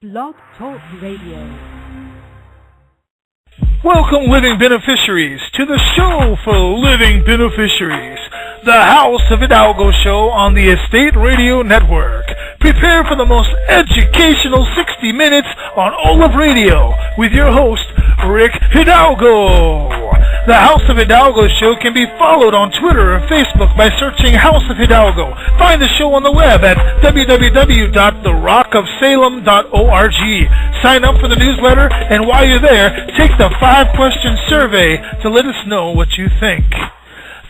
Blog Talk Radio. Welcome, living beneficiaries, to the show for living beneficiaries, the House of Hidalgo show on the Estate Radio Network. Prepare for the most educational 60 minutes on all of radio with your host, Rick Hidalgo. The House of Hidalgo show can be followed on Twitter or Facebook by searching House of Hidalgo. Find the show on the web at www.therockofsalem.org. Sign up for the newsletter, and while you're there, take the 5-question survey to let us know what you think.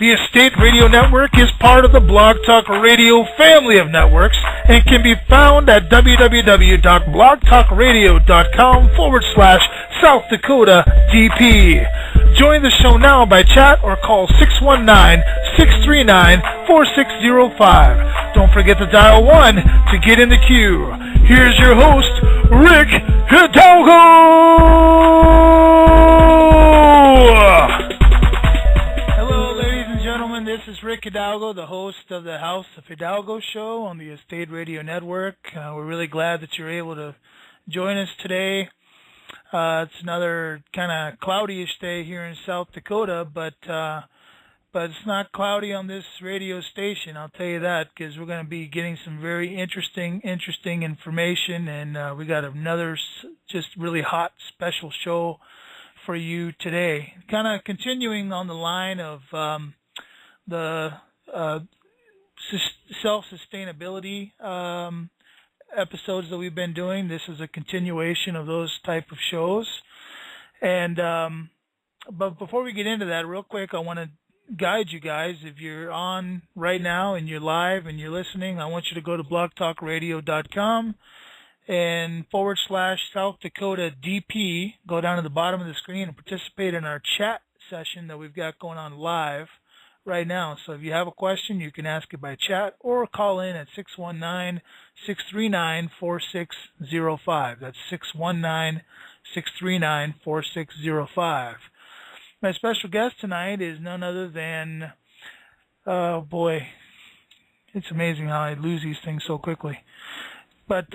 The Estate Radio Network is part of the Blog Talk Radio family of networks and can be found at www.blogtalkradio.com/South Dakota DP. Join the show now by chat or call 619-639-4605. Don't forget to dial 1 to get in the queue. Here's your host, Rick Hidalgo! This is Rick Hidalgo, the host of the House of Hidalgo show on the Estate Radio Network. We're really glad that you're able to join us today. It's another kind of cloudy-ish day here in South Dakota, but it's not cloudy on this radio station, I'll tell you that, because we're going to be getting some very interesting information, and we got another just really hot special show for you today. Kind of continuing on the line of the self-sustainability episodes that we've been doing. This is a continuation of those type of shows. And but before we get into that, real quick, I want to guide you guys. If you're on right now and you're live and you're listening, I want you to go to blogtalkradio.com and /South Dakota DP. Go down to the bottom of the screen and participate in our chat session that we've got going on live right now. So if you have a question, you can ask it by chat or call in at 619-639-4605. That's 619-639-4605. My special guest tonight is none other than, oh boy, it's amazing how I lose these things so quickly. But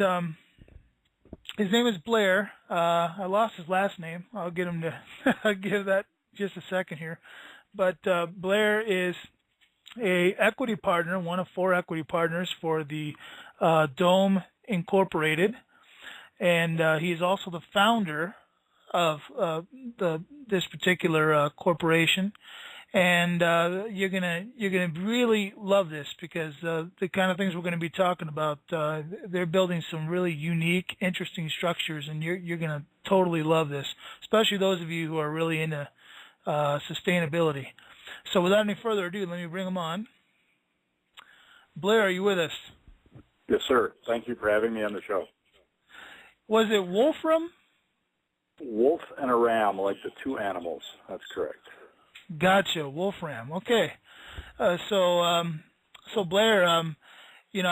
his name is Blair. I lost his last name. I'll get him to I'll give that just a second here. But Blair is a equity partner, one of 4 equity partners for the Dome Incorporated, and he is also the founder of this particular corporation. And you're gonna really love this, because the kind of things we're going to be talking about, they're building some really unique, interesting structures, and you're going to totally love this, especially those of you who are really into sustainability. So without any further ado, let me bring him on. Blair, are you with us? Yes, sir. Thank you for having me on the show. Was it Wolfram? Wolf and a ram, like the 2 animals. That's correct. Gotcha, Wolfram. Okay. So Blair, I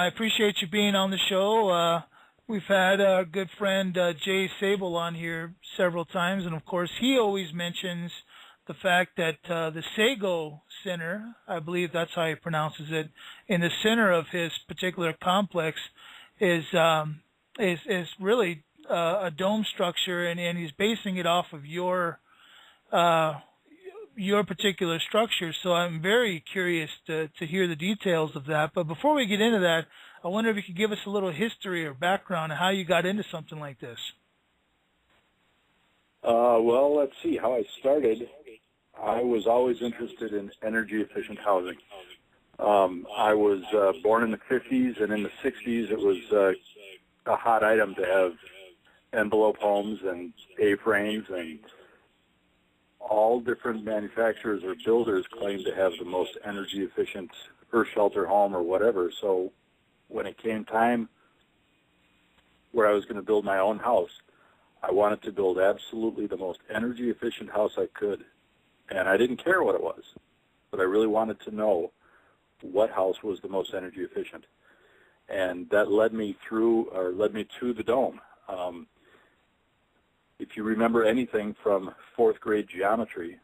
appreciate you being on the show. We've had our good friend Jay Sable on here several times, and of course he always mentions the fact that the Sago Center, I believe that's how he pronounces it, in the center of his particular complex is really a dome structure, and he's basing it off of your particular structure. So I'm very curious to hear the details of that. But before we get into that, I wonder if you could give us a little history or background on how you got into something like this. Well, let's see how I started. I was always interested in energy-efficient housing. I was born in the 50s, and in the 60s it was a hot item to have envelope homes and A-frames, and all different manufacturers or builders claim to have the most energy-efficient earth shelter home or whatever. So when it came time where I was going to build my own house, I wanted to build absolutely the most energy-efficient house I could. And I didn't care what it was, but I really wanted to know what house was the most energy efficient. And that led me to the Dome. If you remember anything from 4th grade geometry,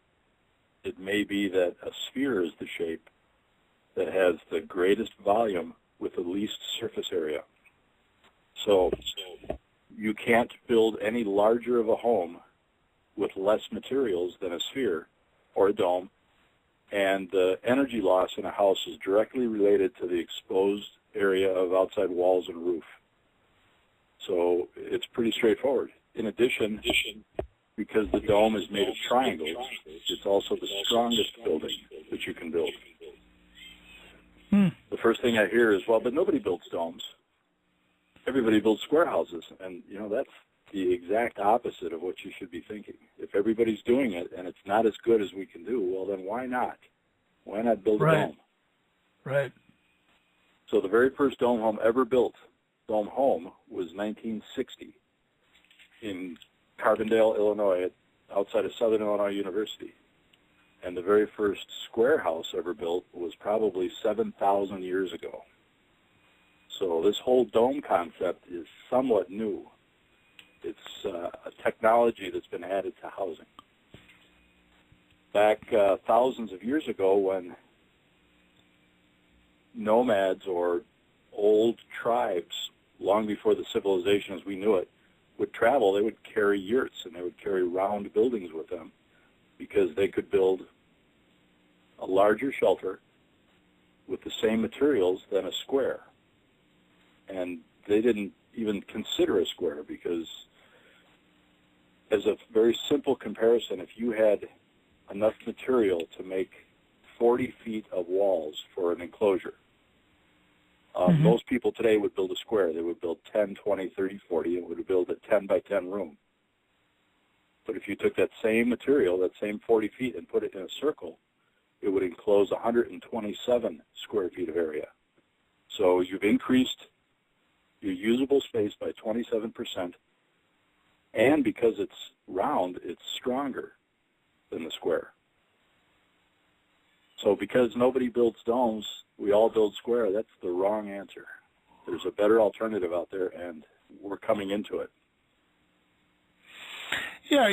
it may be that a sphere is the shape that has the greatest volume with the least surface area. So you can't build any larger of a home with less materials than a sphere or a dome, and the energy loss in a house is directly related to the exposed area of outside walls and roof. So it's pretty straightforward. In addition, because the dome is made of triangles, it's also the strongest building that you can build. The first thing I hear is, well, but nobody builds domes. Everybody builds square houses. And, you know, that's the exact opposite of what you should be thinking. If everybody's doing it and it's not as good as we can do, well, then why not? Why not build a dome? Right. So the very first dome home ever built, dome home, was 1960 in Carbondale, Illinois, outside of Southern Illinois University. And the very first square house ever built was probably 7,000 years ago. So this whole dome concept is somewhat new. It's a technology that's been added to housing. Back thousands of years ago, when nomads or old tribes, long before the civilization as we knew it, would travel, they would carry yurts, and they would carry round buildings with them because they could build a larger shelter with the same materials than a square. And they didn't even consider a square because, as a very simple comparison, if you had enough material to make 40 feet of walls for an enclosure, most people today would build a square. They would build 10, 20, 30, 40, and would build a 10 by 10 room. But if you took that same material, that same 40 feet, and put it in a circle, it would enclose 127 square feet of area. So you've increased your usable space by 27%, and because it's round, it's stronger than the square. So because nobody builds domes, we all build square. That's the wrong answer. There's a better alternative out there, and we're coming into it. Yeah,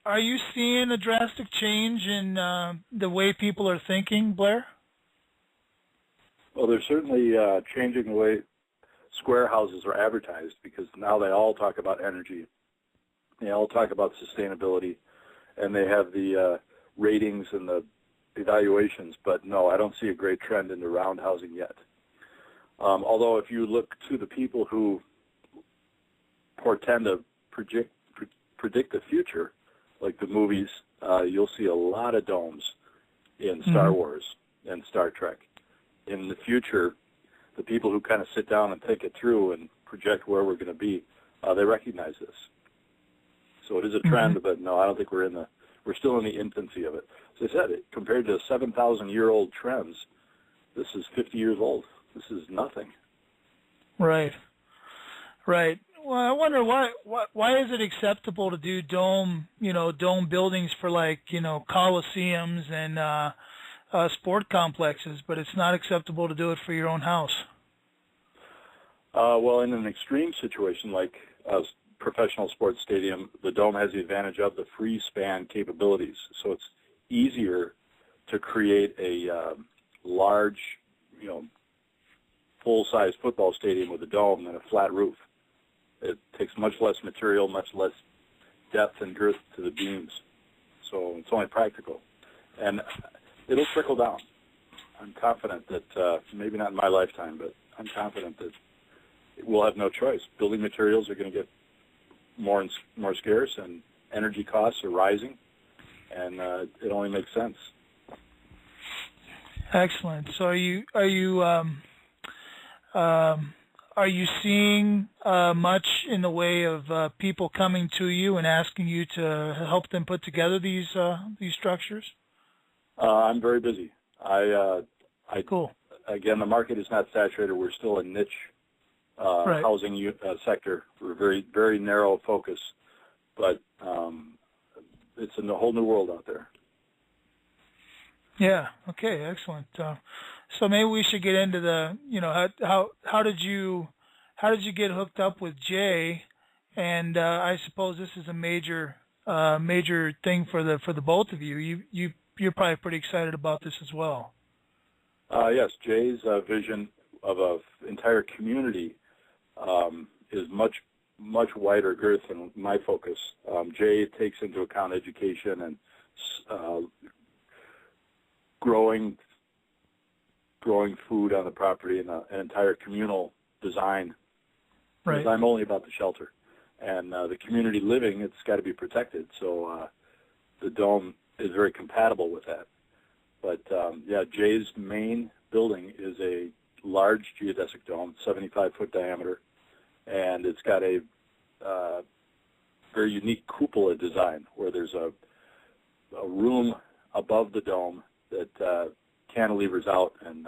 are you seeing a drastic change in the way people are thinking, Blair? Well, they're certainly changing the way square houses are advertised, because now they all talk about energy. They all talk about sustainability, and they have the ratings and the evaluations. But no, I don't see a great trend into round housing yet. Although if you look to the people who portend to predict the future, like the movies, you'll see a lot of domes in Star Wars and Star Trek. In the future, the people who kind of sit down and think it through and project where we're going to be, they recognize this. So it is a trend, but no, I don't think we're still in the infancy of it. As I said, compared to 7,000-year-old trends, this is 50 years old. This is nothing. Right. Right. Well, I wonder why is it acceptable to do dome buildings for, like, coliseums and sport complexes, but it's not acceptable to do it for your own house? Well, in an extreme situation like a professional sports stadium, the dome has the advantage of the free span capabilities. So it's easier to create a large, full-size football stadium with a dome than a flat roof. It takes much less material, much less depth and girth to the beams. So it's only practical. And it'll trickle down. I'm confident that, maybe not in my lifetime, but I'm confident that we'll have no choice. Building materials are going to get more and more scarce, and energy costs are rising, and it only makes sense. Excellent. So are you seeing much in the way of people coming to you and asking you to help them put together these structures? I'm very busy. Cool. Again, the market is not saturated. We're still a niche housing sector. We're very, very narrow focus, but it's a whole new world out there. Yeah. Okay. Excellent. So maybe we should get into the, how did you get hooked up with Jay? And I suppose this is a major thing for the both of you. You're probably pretty excited about this as well. Yes, Jay's vision of an entire community is much much wider girth than my focus. Jay takes into account education and growing food on the property and an entire communal design. Right. Because I'm only about the shelter. And the community living, it's got to be protected. So the dome is very compatible with that. But, yeah, Jay's main building is a large geodesic dome, 75-foot diameter, and it's got a very unique cupola design where there's a room above the dome that cantilevers out, and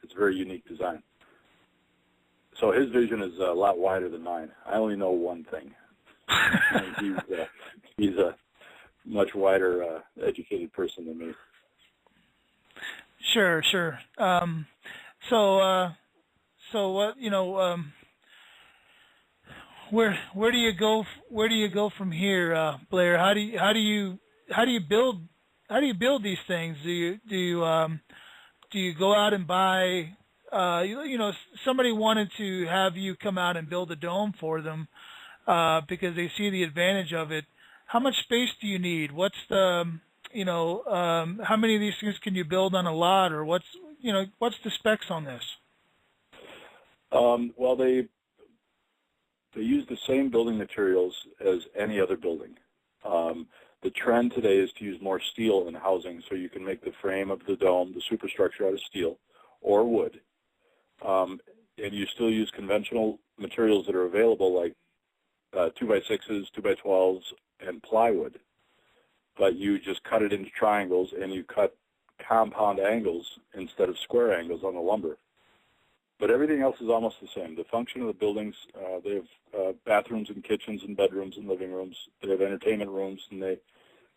it's a very unique design. So his vision is a lot wider than mine. I only know one thing. He's a much wider educated person than me. Sure. So what, where do you go? Where do you go from here, Blair? How do you build these things? Do you go out and buy? Somebody wanted to have you come out and build a dome for them because they see the advantage of it. How much space do you need? What's the how many of these things can you build on a lot, or what's the specs on this? Well, they use the same building materials as any other building. The trend today is to use more steel in housing, so you can make the frame of the dome, the superstructure, out of steel or wood. And you still use conventional materials that are available, like 2x6s, 2x12s, and plywood. But you just cut it into triangles, and you cut compound angles instead of square angles on the lumber. But everything else is almost the same. The function of the buildings, they have bathrooms and kitchens and bedrooms and living rooms. They have entertainment rooms, and they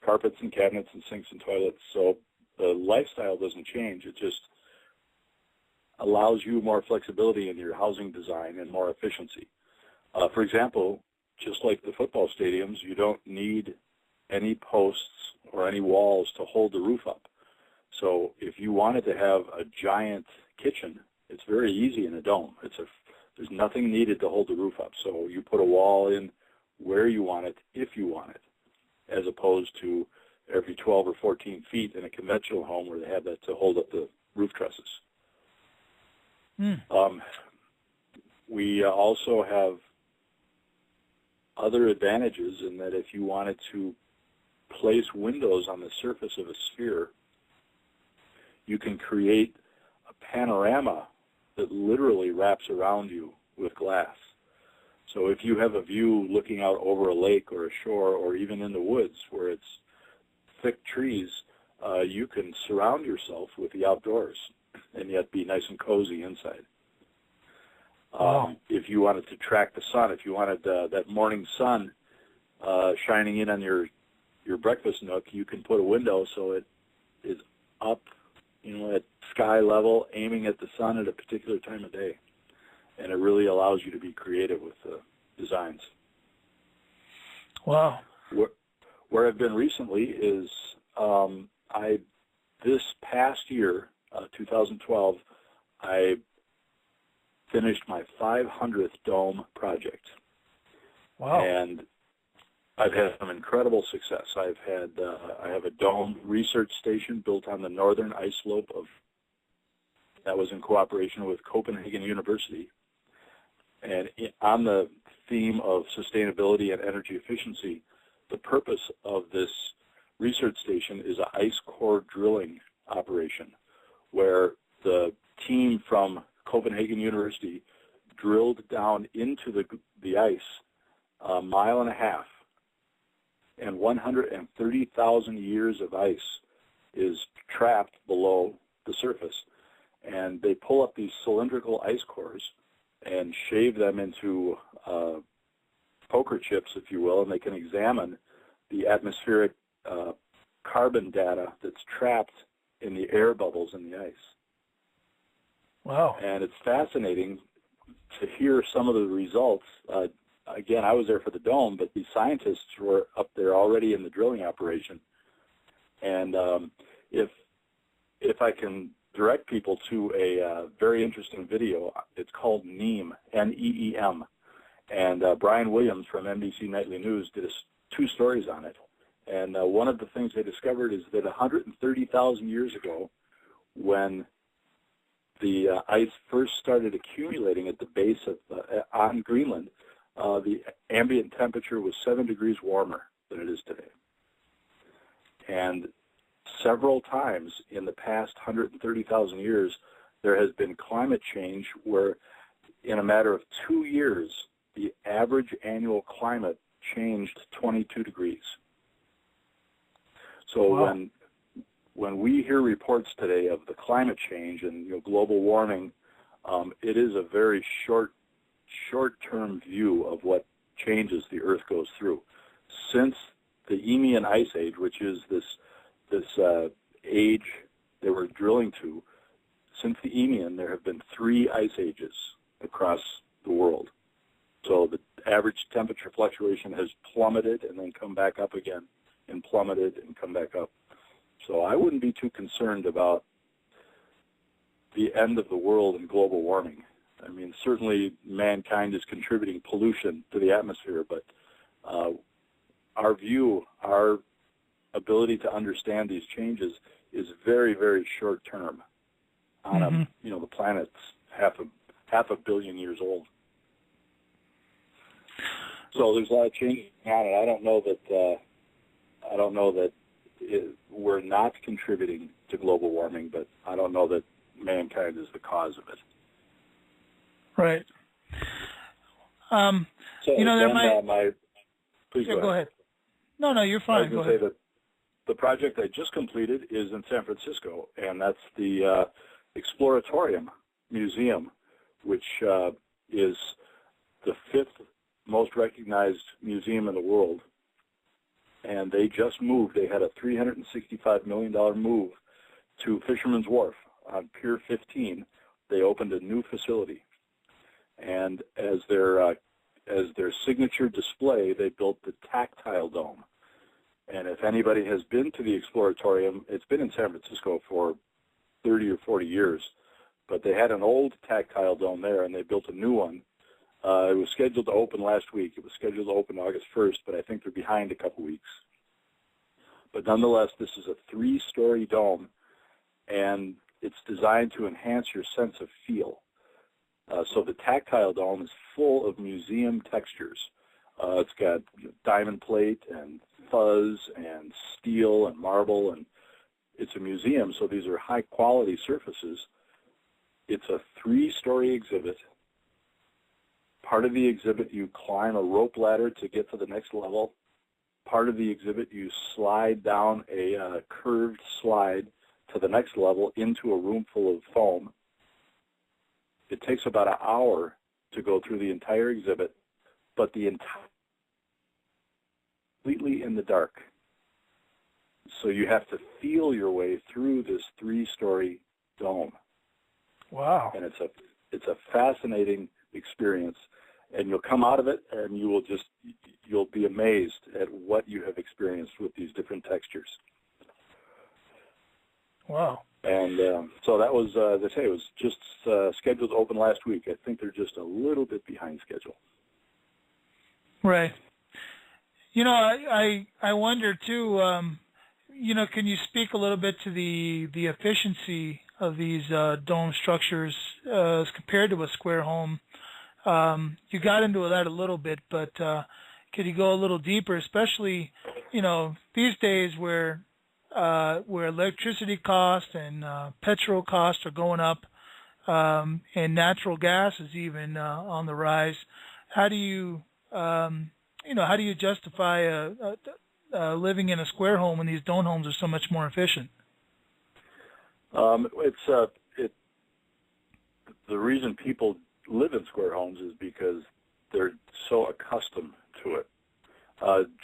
carpets and cabinets and sinks and toilets. So the lifestyle doesn't change. It just allows you more flexibility in your housing design and more efficiency. For example, just like the football stadiums, you don't need any posts or any walls to hold the roof up. So if you wanted to have a giant kitchen, it's very easy in a dome. There's nothing needed to hold the roof up. So you put a wall in where you want it, if you want it, as opposed to every 12 or 14 feet in a conventional home where they have that to hold up the roof trusses. We also have other advantages in that if you wanted to place windows on the surface of a sphere, you can create a panorama that literally wraps around you with glass. So if you have a view looking out over a lake or a shore or even in the woods where it's thick trees, you can surround yourself with the outdoors and yet be nice and cozy inside. If you wanted to track the sun, if you wanted that morning sun shining in on your breakfast nook, you can put a window so it is up, at sky level, aiming at the sun at a particular time of day. And it really allows you to be creative with the designs. Wow. Where I've been recently is this past year, 2012, I finished my 500th dome project. Wow. And I've had some incredible success. I have a dome research station built on the northern ice slope that was in cooperation with Copenhagen University. And on the theme of sustainability and energy efficiency, the purpose of this research station is an ice core drilling operation where the team from Copenhagen University drilled down into the ice a mile and a half, and 130,000 years of ice is trapped below the surface. And they pull up these cylindrical ice cores and shave them into poker chips, if you will, and they can examine the atmospheric carbon data that's trapped in the air bubbles in the ice. Wow. And it's fascinating to hear some of the results. Again, I was there for the dome, but the scientists were up there already in the drilling operation. And if I can direct people to a very interesting video, it's called NEEM, N-E-E-M, And Brian Williams from NBC Nightly News did 2 stories on it. And one of the things they discovered is that 130,000 years ago, when the ice first started accumulating at the base of on Greenland, the ambient temperature was 7 degrees warmer than it is today. And several times in the past 130,000 years, there has been climate change where in a matter of 2 years, the average annual climate changed 22 degrees. So wow. when we hear reports today of the climate change and global warming, it is a very short-term view of what changes the Earth goes through. Since the Eemian Ice Age, which is this age they were drilling to, since the Eemian, there have been 3 ice ages across the world. So the average temperature fluctuation has plummeted and then come back up again, and plummeted and come back up. So I wouldn't be too concerned about the end of the world and global warming. I mean, certainly mankind is contributing pollution to the atmosphere, but our ability to understand these changes is very, very short term. On the planet's half a billion years old. So there's a lot of changes on it. I don't know that we're not contributing to global warming, but I don't know that mankind is the cause of it. Right. So there might. Please go ahead. No, you're fine. I was going to say that the project I just completed is in San Francisco, and that's the Exploratorium Museum, which is the 5th most recognized museum in the world. And they just moved. They had a $365 million move to Fisherman's Wharf on Pier 15. They opened a new facility. And as their signature display, they built the Tactile Dome. And if anybody has been to the Exploratorium, it's been in San Francisco for 30 or 40 years. But they had an old Tactile Dome there, and they built a new one. It was scheduled to open last week. It was scheduled to open August 1st, but I think they're behind a couple weeks. But nonetheless, this is a 3-story dome, and it's designed to enhance your sense of feel. So the Tactile Dome is full of museum textures. It's got diamond plate and fuzz and steel and marble, and it's a museum, so these are high-quality surfaces. It's a 3-story exhibit. Part of the exhibit, you climb a rope ladder to get to the next level. Part of the exhibit, you slide down a curved slide to the next level into a room full of foam. It takes about an hour to go through the entire exhibit, but the entire completely in the dark. So you have to feel your way through this 3-story dome. Wow. And it's a fascinating experience. And you'll come out of it and you'll be amazed at what you have experienced with these different textures. Wow. And so that was, as I say, it was just scheduled to open last week. I think they're just a little bit behind schedule. Right. I wonder too, can you speak a little bit to the efficiency of these dome structures as compared to a square home? You got into that a little bit, but could you go a little deeper, especially, these days where electricity costs and petrol costs are going up, and natural gas is even on the rise? How do you justify living in a square home when these dome homes are so much more efficient? The reason people live in square homes is because they're so accustomed to it.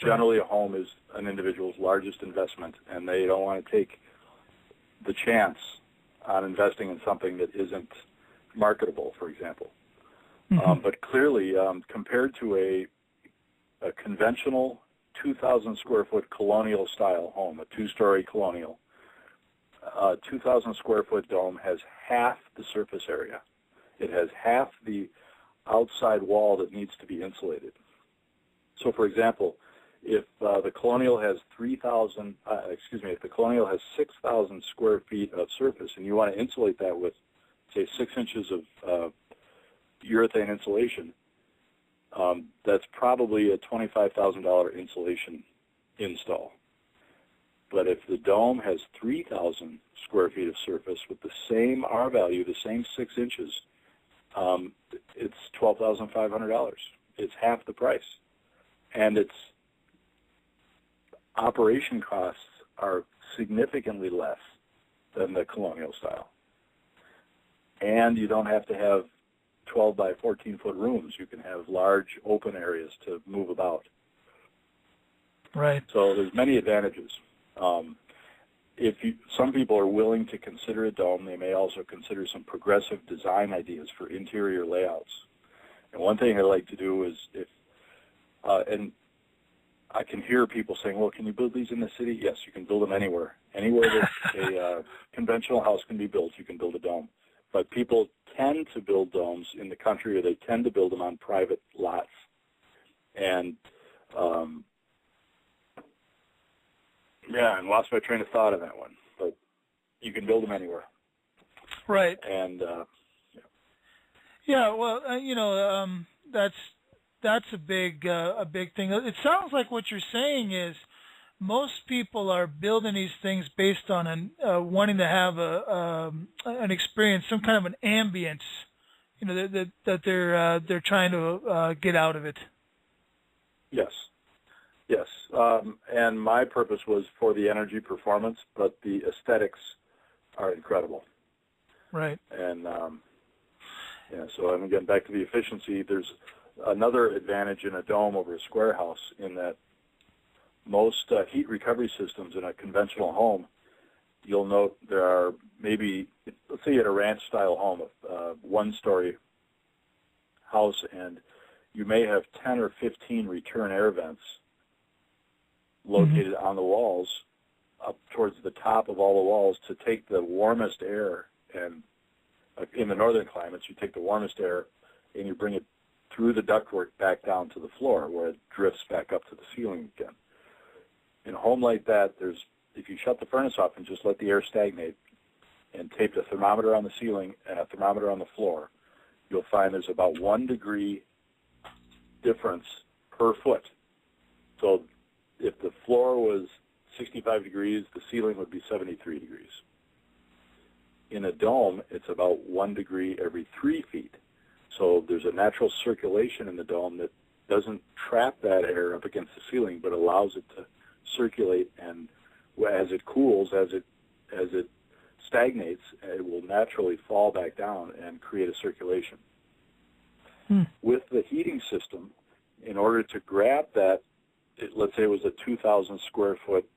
Generally, a home is an individual's largest investment, and they don't want to take the chance on investing in something that isn't marketable, for example. But clearly, compared to a conventional 2,000 square foot colonial style home, a 2-story colonial, a 2,000 square foot dome has half the surface area. It has half the outside wall that needs to be insulated. So, for example, if the Colonial has if the Colonial has 6,000 square feet of surface, and you want to insulate that with, say, 6 inches of urethane insulation, that's probably a $25,000 insulation install. But if the dome has 3,000 square feet of surface with the same R value, the same 6 inches, it's $12,500. It's half the price. And its operation costs are significantly less than the Colonial style. And you don't have to have 12 by 14 foot rooms. You can have large open areas to move about. Right. So there's many advantages. Some people are willing to consider a dome, they may also consider some progressive design ideas for interior layouts. And one thing I like to do is, and I can hear people saying, well, can you build these in the city? Yes, you can build them anywhere. Anywhere that a conventional house can be built, you can build a dome. But people tend to build domes in the country, or they tend to build them on private lots. And I lost my train of thought on that one. But you can build them anywhere. Right. And that's a big thing. It sounds like what you're saying is most people are building these things based on wanting to have an experience, some kind of an ambience, that they're trying to get out of it. Yes. And my purpose was for the energy performance, but the aesthetics are incredible. Right. And so I'm getting back to the efficiency. There's another advantage in a dome over a square house in that most heat recovery systems in a conventional home, you'll note there are maybe, let's say you had a ranch-style home, a one-story house, and you may have 10 or 15 return air vents located on the walls up towards the top of all the walls to take the warmest air. And in the northern climates, you take the warmest air and you bring it through the ductwork back down to the floor where it drifts back up to the ceiling again. In a home like that, if you shut the furnace off and just let the air stagnate and tape a thermometer on the ceiling and a thermometer on the floor, you'll find there's about 1 degree difference per foot. So if the floor was 65 degrees, the ceiling would be 73 degrees. In a dome, it's about 1 degree every 3 feet. So there's a natural circulation in the dome that doesn't trap that air up against the ceiling, but allows it to circulate, and as it cools, as it stagnates, it will naturally fall back down and create a circulation. With the heating system, in order to grab that, let's say it was a 2,000 square foot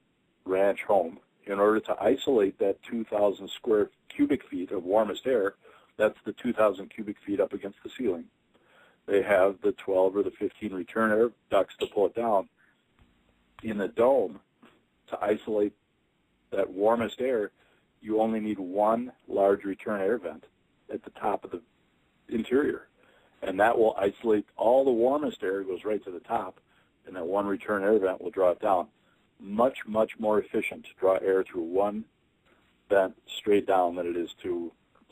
ranch home, in order to isolate that 2,000 square cubic feet of warmest air, that's the 2,000 cubic feet up against the ceiling. They have the 12 or the 15 return air ducts to pull it down. In a dome, to isolate that warmest air, you only need one large return air vent at the top of the interior. And that will isolate all the warmest air, goes right to the top, and that one return air vent will draw it down. Much, much more efficient to draw air through one vent straight down than it is to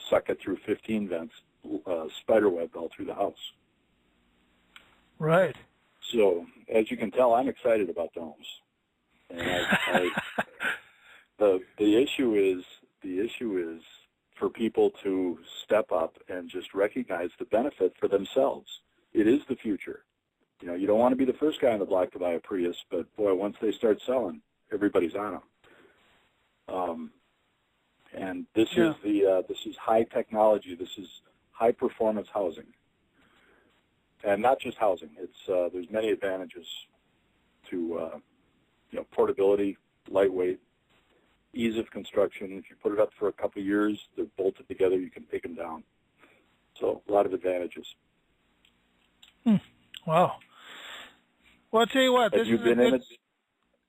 suck it through 15 vents, spiderweb all through the house. Right. So, as you can tell, I'm excited about domes. And the issue is for people to step up and just recognize the benefit for themselves. It is the future. You don't want to be the first guy on the block to buy a Prius, but boy, once they start selling, everybody's on them. And this is high technology. This is high performance housing, and not just housing. It's there's many advantages to portability, lightweight, ease of construction. If you put it up for a couple of years, they're bolted together. You can take them down. So a lot of advantages. Wow. Well, I'll tell you what. Have you been in it?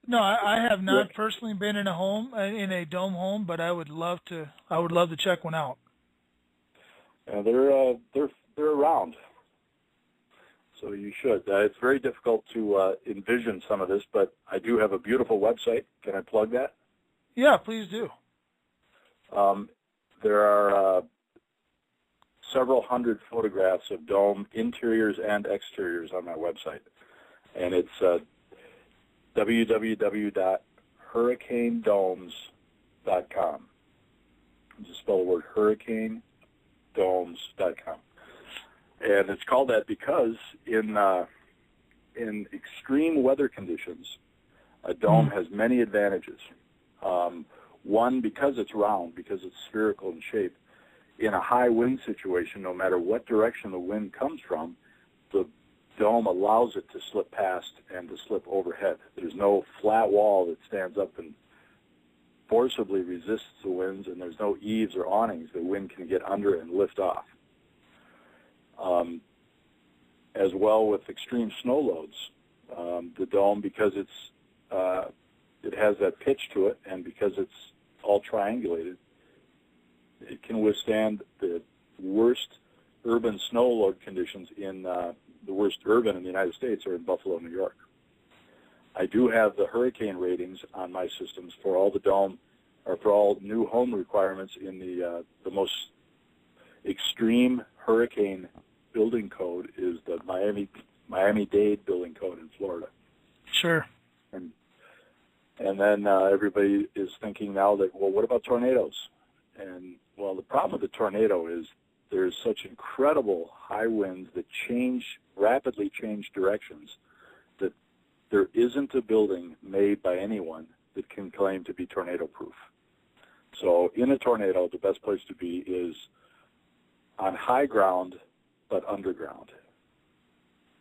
No, I have not personally been in a dome home, but I would love to. I would love to check one out. They're around. So you should. It's very difficult to envision some of this, but I do have a beautiful website. Can I plug that? Yeah, please do. There are several hundred photographs of dome interiors and exteriors on my website. And it's www.hurricanedomes.com. Just spell the word hurricanedomes.com. And it's called that because in extreme weather conditions, a dome has many advantages. One, because it's round, because it's spherical in shape. In a high wind situation, no matter what direction the wind comes from, the dome allows it to slip past and to slip overhead. There's no flat wall that stands up and forcibly resists the winds, and there's no eaves or awnings the wind can get under and lift off. As well with extreme snow loads, the dome, because it has that pitch to it, and because it's all triangulated, it can withstand the worst urban snow load conditions in the worst urban in the United States are in Buffalo, New York. I do have the hurricane ratings on my systems for all the dome, or for all new home requirements in the most extreme hurricane building code is the Miami-Dade building code in Florida. Sure. And then everybody is thinking now that, well, what about tornadoes? And, well, the problem with the tornado is there's such incredible high winds that rapidly change directions, that there isn't a building made by anyone that can claim to be tornado-proof. So in a tornado, the best place to be is on high ground but underground.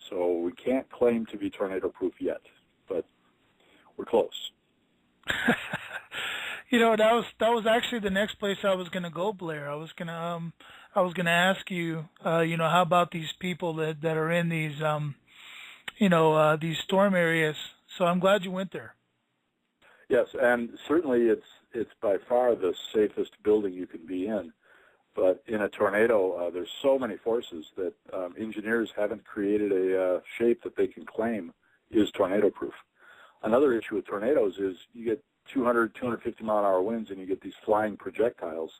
So we can't claim to be tornado-proof yet, but we're close. You know, that was actually the next place I was going to go, Blair. I was going to ask you, how about these people that are in these, these storm areas? So I'm glad you went there. Yes, and certainly it's by far the safest building you can be in. But in a tornado, there's so many forces that engineers haven't created a shape that they can claim is tornado-proof. Another issue with tornadoes is you get 200, 250 mile-an-hour winds, and you get these flying projectiles.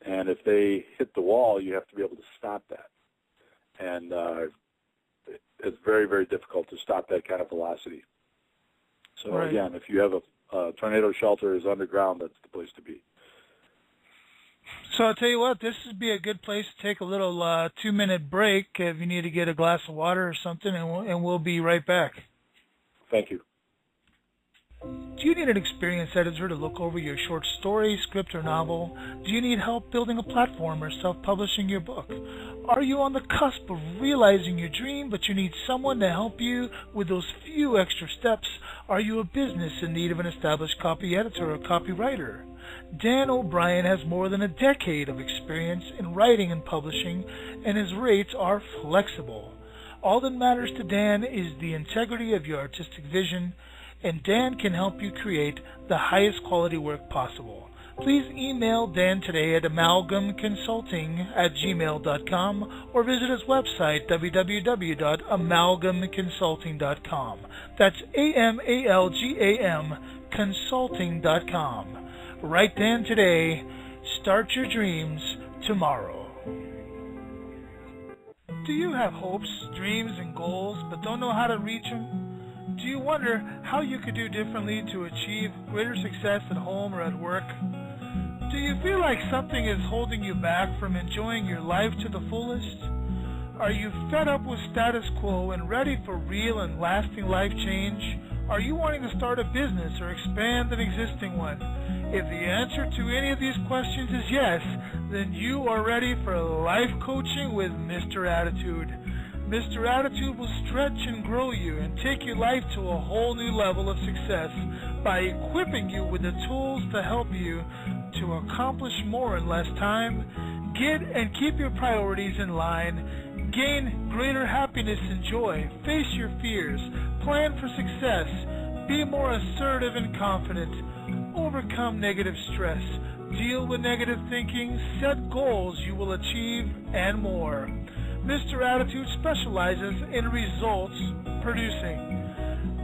And if they hit the wall, you have to be able to stop that. And it's very, very difficult to stop that kind of velocity. So, right. Again, if you have a tornado shelter is underground, that's the place to be. So I'll tell you what, this would be a good place to take a little 2-minute break if you need to get a glass of water or something, and we'll be right back. Thank you. Do you need an experienced editor to look over your short story, script, or novel? Do you need help building a platform or self-publishing your book? Are you on the cusp of realizing your dream, but you need someone to help you with those few extra steps? Are you a business in need of an established copy editor or copywriter? Dan O'Brien has more than a decade of experience in writing and publishing, and his rates are flexible. All that matters to Dan is the integrity of your artistic vision, and Dan can help you create the highest quality work possible. Please email Dan today at amalgamconsulting@gmail.com or visit his website, www.amalgamconsulting.com. That's AMALGAM consulting.com. Write Dan today. Start your dreams tomorrow. Do you have hopes, dreams, and goals, but don't know how to reach them? Do you wonder how you could do differently to achieve greater success at home or at work? Do you feel like something is holding you back from enjoying your life to the fullest? Are you fed up with status quo and ready for real and lasting life change? Are you wanting to start a business or expand an existing one? If the answer to any of these questions is yes, then you are ready for life coaching with Mr. Attitude. Mr. Attitude will stretch and grow you and take your life to a whole new level of success by equipping you with the tools to help you to accomplish more in less time, get and keep your priorities in line, gain greater happiness and joy, face your fears, plan for success, be more assertive and confident, overcome negative stress, deal with negative thinking, set goals you will achieve, and more. Mr. Attitude specializes in results producing.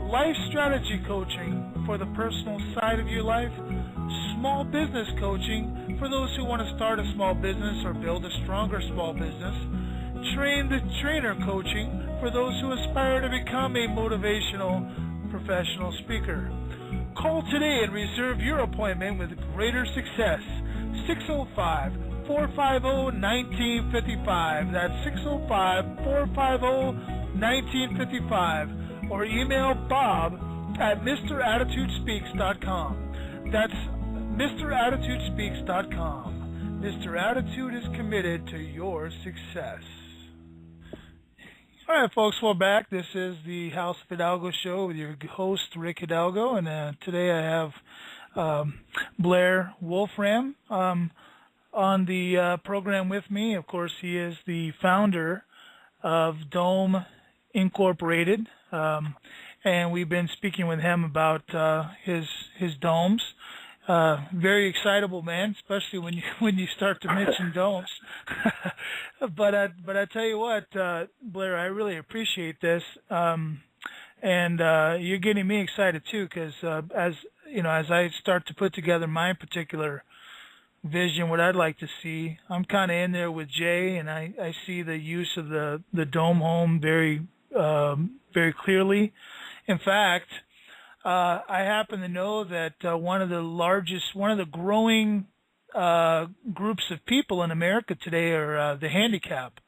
Life strategy coaching for the personal side of your life. Small business coaching for those who want to start a small business or build a stronger small business. Trainer coaching for those who aspire to become a motivational professional speaker. Call today and reserve your appointment with greater success. 605-450-1955. That's 605-450-1955. Or email Bob at MrAttitudespeaks.com. That's MrAttitudespeaks.com. Mr. Attitude is committed to your success. All right, folks, we're back. This is the House of Hidalgo show with your host, Rick Hidalgo, and today I have Blair Wolfram on the program with me. Of course, he is the founder of Dome Incorporated, and we've been speaking with him about his domes. Very excitable man, especially when you start to mention domes. But I tell you what, Blair, I really appreciate this, and you're getting me excited too, because as I start to put together my particular vision, what I'd like to see, I'm kind of in there with Jay, and I see the use of the dome home very clearly. In fact, I happen to know that one of the growing groups of people in America today are the handicapped.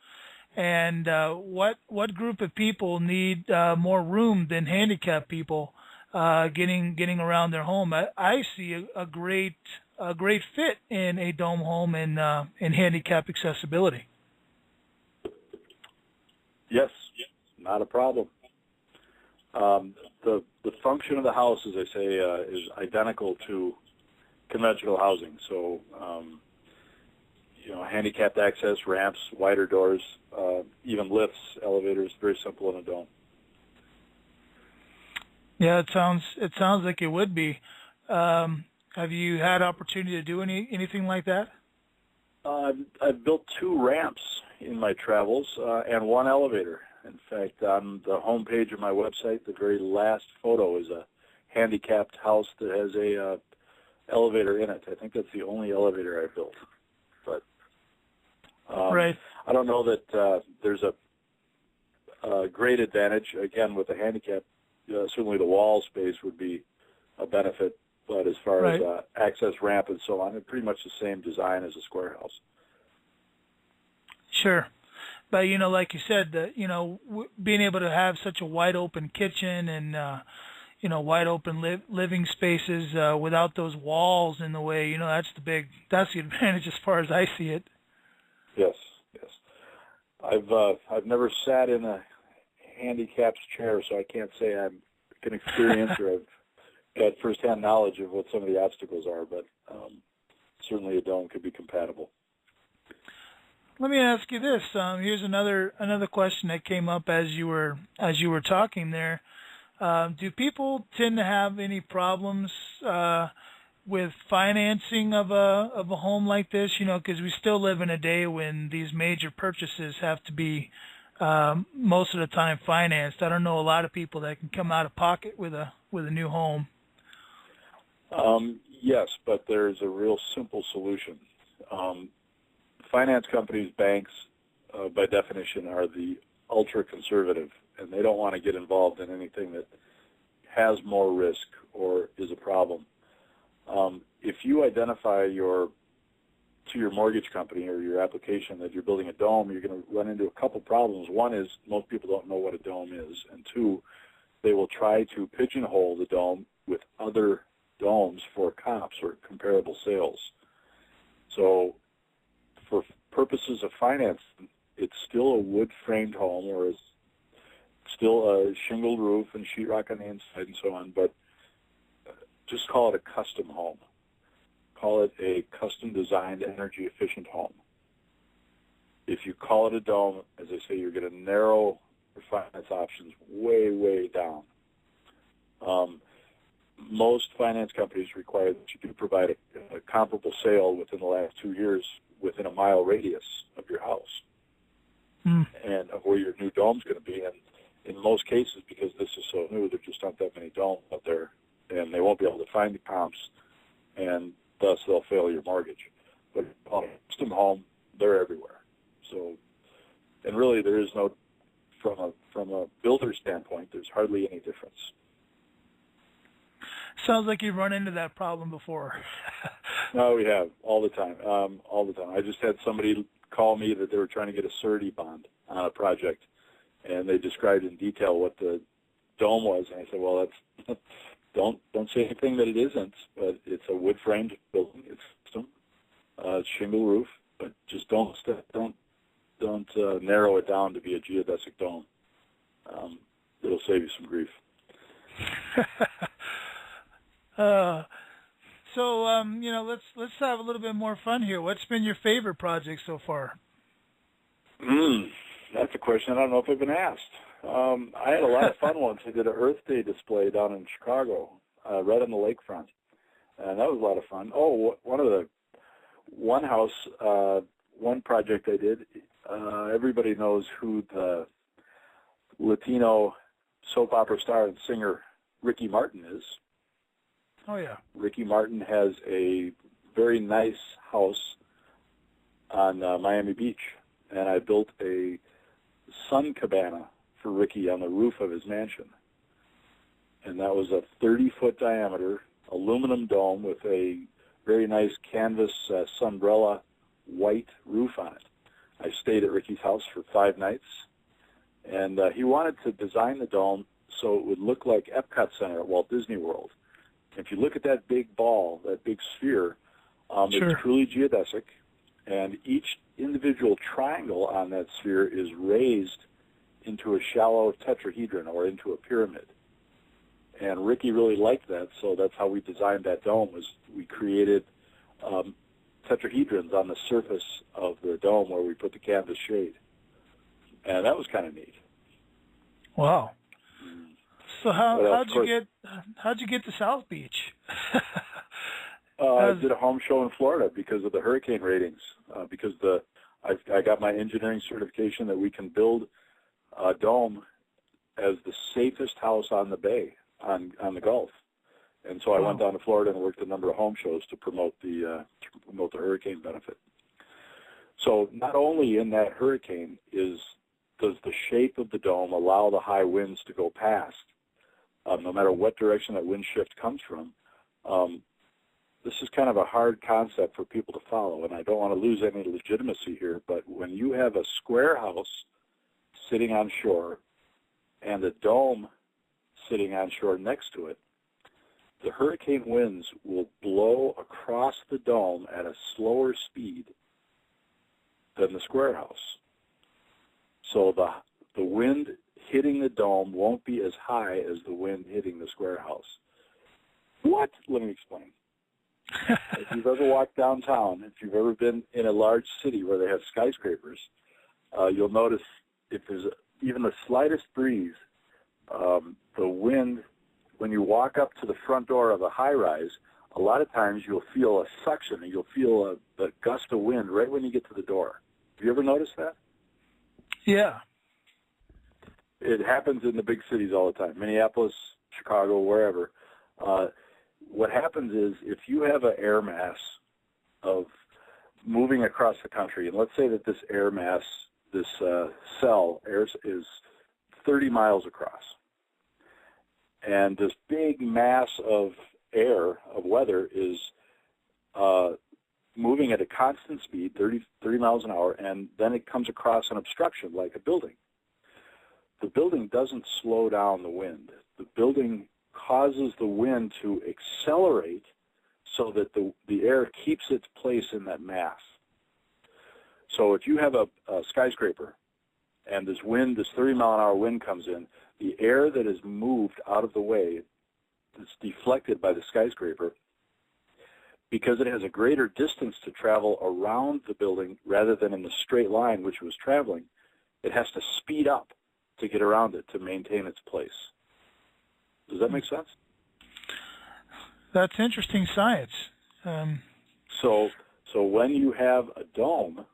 And what group of people need more room than handicapped people getting around their home? I see a great fit in a dome home in handicap accessibility. Yes, not a problem. The function of the house, as I say, is identical to conventional housing. So, handicapped access, ramps, wider doors, even lifts, elevators, very simple in a dome. Yeah, it sounds like it would be. Have you had opportunity to do anything like that? I've built 2 ramps in my travels and 1 elevator. In fact, on the home page of my website, the very last photo is a handicapped house that has a elevator in it. I think that's the only elevator I built. But right. I don't know that there's a great advantage. Again, with the handicap, certainly the wall space would be a benefit. But as far right. as access ramp and so on, it's pretty much the same design as a square house. Sure. But, like you said, being able to have such a wide open kitchen and, wide open living spaces without those walls in the way, that's the advantage as far as I see it. Yes. I've never sat in a handicapped chair, so I can't say I can experience or I've got firsthand knowledge of what some of the obstacles are, but certainly a dome could be compatible. Let me ask you this. Here's another question that came up as you were talking there. Do people tend to have any problems with financing of a home like this? Because we still live in a day when these major purchases have to be most of the time financed. I don't know a lot of people that can come out of pocket with a new home. Yes, but there's a real simple solution. Finance companies, banks, by definition, are the ultra-conservative, and they don't want to get involved in anything that has more risk or is a problem. If you identify to your mortgage company or your application that you're building a dome, you're going to run into a couple problems. One is most people don't know what a dome is, and 2, they will try to pigeonhole the dome with other domes for comps or comparable sales. So for purposes of financing, it's still a wood-framed home, or it's still a shingled roof and sheetrock on the inside and so on, but just call it a custom home. Call it a custom-designed, energy-efficient home. If you call it a dome, as I say, you're going to narrow your finance options way, way down. Most finance companies require that you can provide a comparable sale within the last 2 years within a mile radius of your house. and of where your new dome's going to be. And in most cases, because this is so new, there just aren't that many domes out there, and they won't be able to find the comps, and thus they'll fail your mortgage. But on a custom home, they're everywhere. So, and really, there is no, from a builder standpoint, there's hardly any difference. Sounds like you've run into that problem before. No, we have all the time. All the time. I just had somebody call me that they were trying to get a surety bond on a project, and they described in detail what the dome was, and I said, "Well, that's don't say anything that it isn't, but it's a wood framed building. It's custom, it's shingle roof, but just don't narrow it down to be a geodesic dome. It'll save you some grief." Let's have a little bit more fun here. What's been your favorite project so far? That's a question I don't know if I've been asked. I had a lot of fun once. I did an Earth Day display down in Chicago, right on the lakefront, and that was a lot of fun. Oh, one project I did. Everybody knows who the Latino soap opera star and singer Ricky Martin is. Oh, yeah. Ricky Martin has a very nice house on Miami Beach, and I built a sun cabana for Ricky on the roof of his mansion. And that was a 30-foot diameter aluminum dome with a very nice canvas sunbrella white roof on it. I stayed at Ricky's house for 5 nights, and he wanted to design the dome so it would look like Epcot Center at Walt Disney World. If you look at that big ball, that big sphere, Sure. It's truly geodesic, and each individual triangle on that sphere is raised into a shallow tetrahedron or into a pyramid. And Ricky really liked that, so that's how we designed that dome. Was we created tetrahedrons on the surface of the dome where we put the canvas shade, and that was kind of neat. Wow. So how'd you get to South Beach? I did a home show in Florida because of the hurricane ratings. Because I got my engineering certification that we can build a dome as the safest house on the bay on the Gulf. And so I went down to Florida and worked a number of home shows to promote the hurricane benefit. So not only in that hurricane does the shape of the dome allow the high winds to go past, no matter what direction that wind shift comes from. This is kind of a hard concept for people to follow, and I don't want to lose any legitimacy here, but when you have a square house sitting on shore and a dome sitting on shore next to it, the hurricane winds will blow across the dome at a slower speed than the square house. So the wind hitting the dome won't be as high as the wind hitting the square house. What? Let me explain. If you've ever walked downtown, if you've ever been in a large city where they have skyscrapers, you'll notice if there's even the slightest breeze, the wind, when you walk up to the front door of a high-rise, a lot of times you'll feel a suction and you'll feel a gust of wind right when you get to the door. Have you ever noticed that? Yeah. It happens in the big cities all the time, Minneapolis, Chicago, wherever. What happens is if you have an air mass of moving across the country, and let's say that this air mass, this cell is 30 miles across, and this big mass of air, of weather, is moving at a constant speed, 30 miles an hour, and then it comes across an obstruction like a building. The building doesn't slow down the wind. The building causes the wind to accelerate so that the air keeps its place in that mass. So if you have a skyscraper and this 30-mile-an-hour wind comes in, the air that is moved out of the way, that's deflected by the skyscraper, because it has a greater distance to travel around the building rather than in the straight line which it was traveling, it has to speed up to get around it to maintain its place. Does that make sense? That's interesting science. So when you have a dome,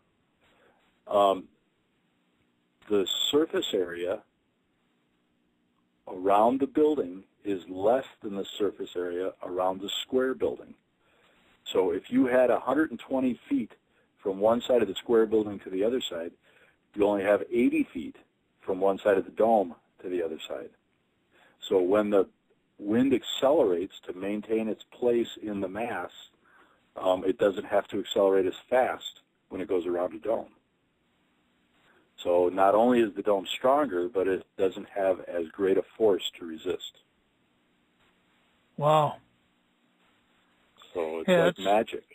the surface area around the building is less than the surface area around the square building. So if you had 120 feet from one side of the square building to the other side, you only have 80 feet from one side of the dome to the other side. So when the wind accelerates to maintain its place in the mass, it doesn't have to accelerate as fast when it goes around a dome. So not only is the dome stronger, but it doesn't have as great a force to resist. Wow. So it's like magic.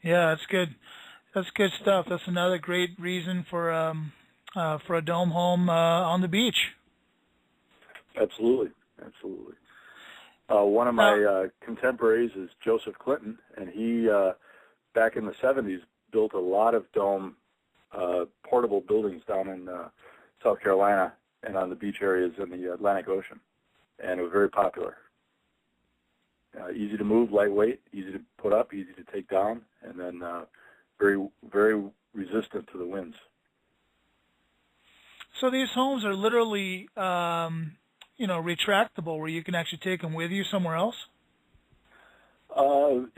Yeah, that's good. That's good stuff. That's another great reason for a dome home on the beach. Absolutely, absolutely. One of my contemporaries is Joseph Clinton, and he, back in the 70s, built a lot of dome portable buildings down in South Carolina and on the beach areas in the Atlantic Ocean, and it was very popular. Easy to move, lightweight, easy to put up, easy to take down, and then very, very resistant to the winds. So these homes are literally, retractable, where you can actually take them with you somewhere else?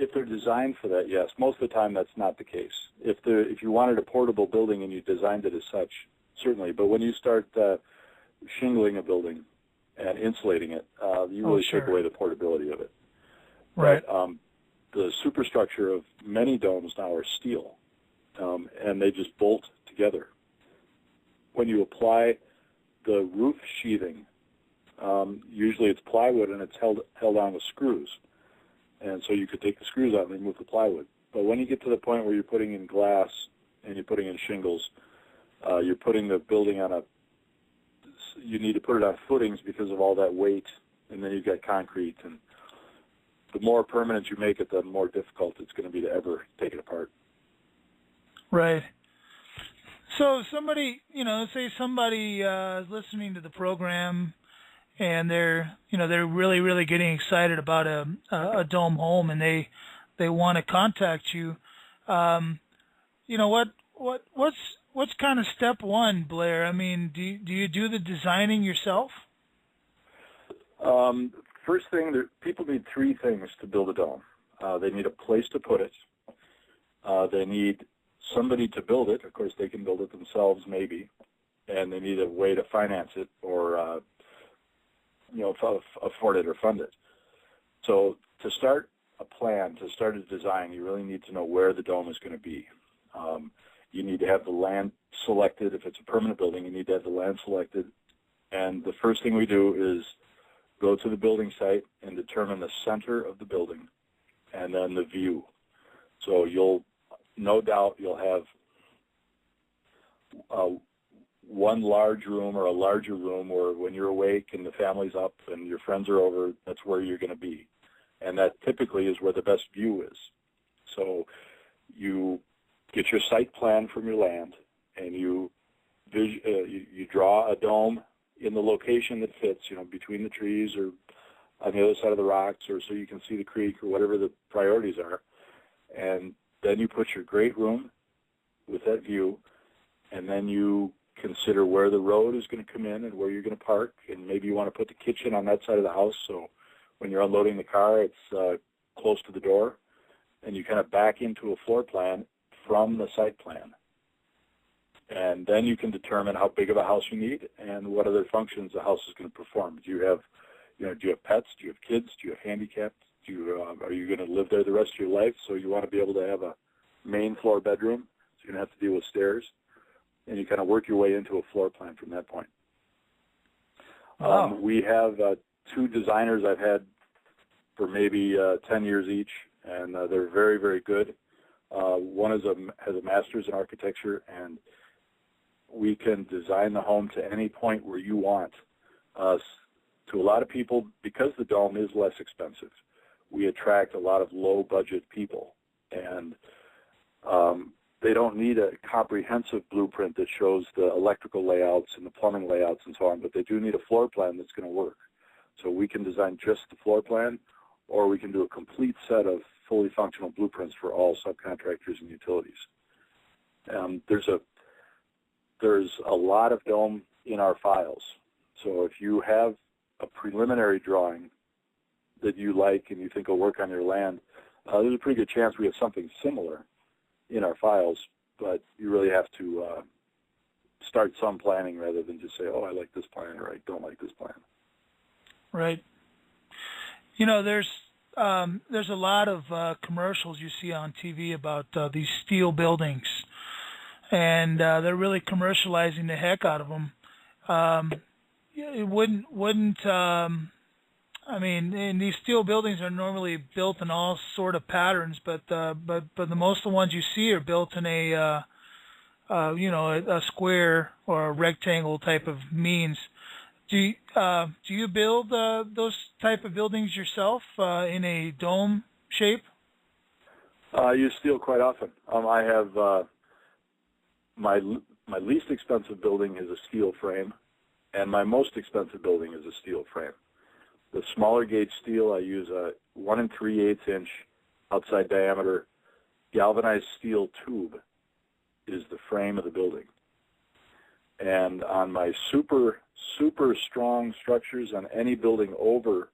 If they're designed for that, yes. Most of the time, that's not the case. If you wanted a portable building and you designed it as such, certainly. But when you start shingling a building and insulating it, you really take away the portability of it. Right. But, the superstructure of many domes now are steel, and they just bolt together. When you apply the roof sheathing, usually it's plywood and it's held on with screws. And so you could take the screws out and remove the plywood. But when you get to the point where you're putting in glass and you're putting in shingles, you're putting the building on you need to put it on footings because of all that weight, and then you've got concrete. And the more permanent you make it, the more difficult it's going to be to ever take it apart. Right. So somebody, say somebody is listening to the program, and they're really, really getting excited about a dome home, and they want to contact you. What's kind of step one, Blair? I mean, do you do the designing yourself? First thing, people need three things to build a dome. They need a place to put it. They need somebody to build it. Of course, they can build it themselves, maybe, and they need a way to finance it or afford it or fund it. So to start a plan, to start a design, you really need to know where the dome is going to be. You need to have the land selected. If it's a permanent building, you need to have the land selected. And the first thing we do is go to the building site and determine the center of the building and then the view. So no doubt you'll have one large room or a larger room where when you're awake and the family's up and your friends are over, that's where you're going to be. And that typically is where the best view is. So you get your site plan from your land, and you draw a dome in the location that fits, between the trees or on the other side of the rocks, or so you can see the creek or whatever the priorities are. And then you put your great room with that view, and then you consider where the road is going to come in and where you're going to park, and maybe you want to put the kitchen on that side of the house, so when you're unloading the car, it's close to the door, and you kind of back into a floor plan from the site plan. And then you can determine how big of a house you need and what other functions the house is going to perform. Do you have pets? Do you have kids? Do you have handicapped? Are you going to live there the rest of your life? So you want to be able to have a main floor bedroom, so you're going to have to deal with stairs. And you kind of work your way into a floor plan from that point. Wow. We have two designers I've had for maybe 10 years each, and they're very, very good. One has a master's in architecture, and we can design the home to any point where you want. To a lot of people, because the dome is less expensive, we attract a lot of low-budget people, and they don't need a comprehensive blueprint that shows the electrical layouts and the plumbing layouts and so on, but they do need a floor plan that's going to work. So we can design just the floor plan, or we can do a complete set of fully functional blueprints for all subcontractors and utilities. There's there's a lot of dome in our files. So if you have a preliminary drawing that you like and you think will work on your land, there's a pretty good chance we have something similar in our files, but you really have to start some planning rather than just say, oh, I like this plan or I don't like this plan. Right. You know, there's a lot of commercials you see on TV about these steel buildings, and they're really commercializing the heck out of them. It wouldn't. I mean, and these steel buildings are normally built in all sort of patterns, but the most of the ones you see are built in a square or a rectangle type of means. Do you build those type of buildings yourself in a dome shape? I use steel quite often. I have my least expensive building is a steel frame, and my most expensive building is a steel frame. The smaller gauge steel, I use a 1 3/8 inch outside diameter galvanized steel tube is the frame of the building. And on my super strong structures on any building over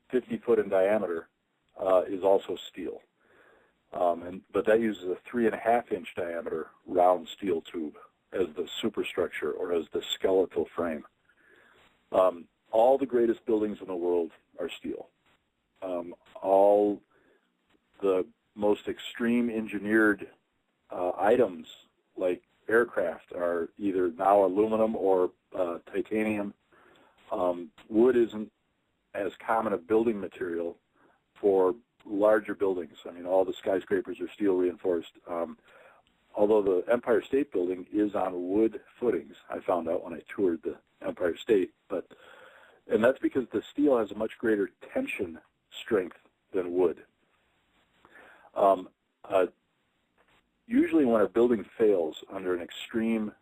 50 foot in diameter is also steel. But that uses a 3.5 inch diameter round steel tube as the superstructure or as the skeletal frame. All the greatest buildings in the world are steel. All the most extreme engineered items like aircraft are either now aluminum or titanium. Wood isn't as common a building material for larger buildings. I mean, all the skyscrapers are steel reinforced. Although the Empire State Building is on wood footings, I found out when I toured the Empire State, and that's because the steel has a much greater tension strength than wood. Usually when a building fails under an extreme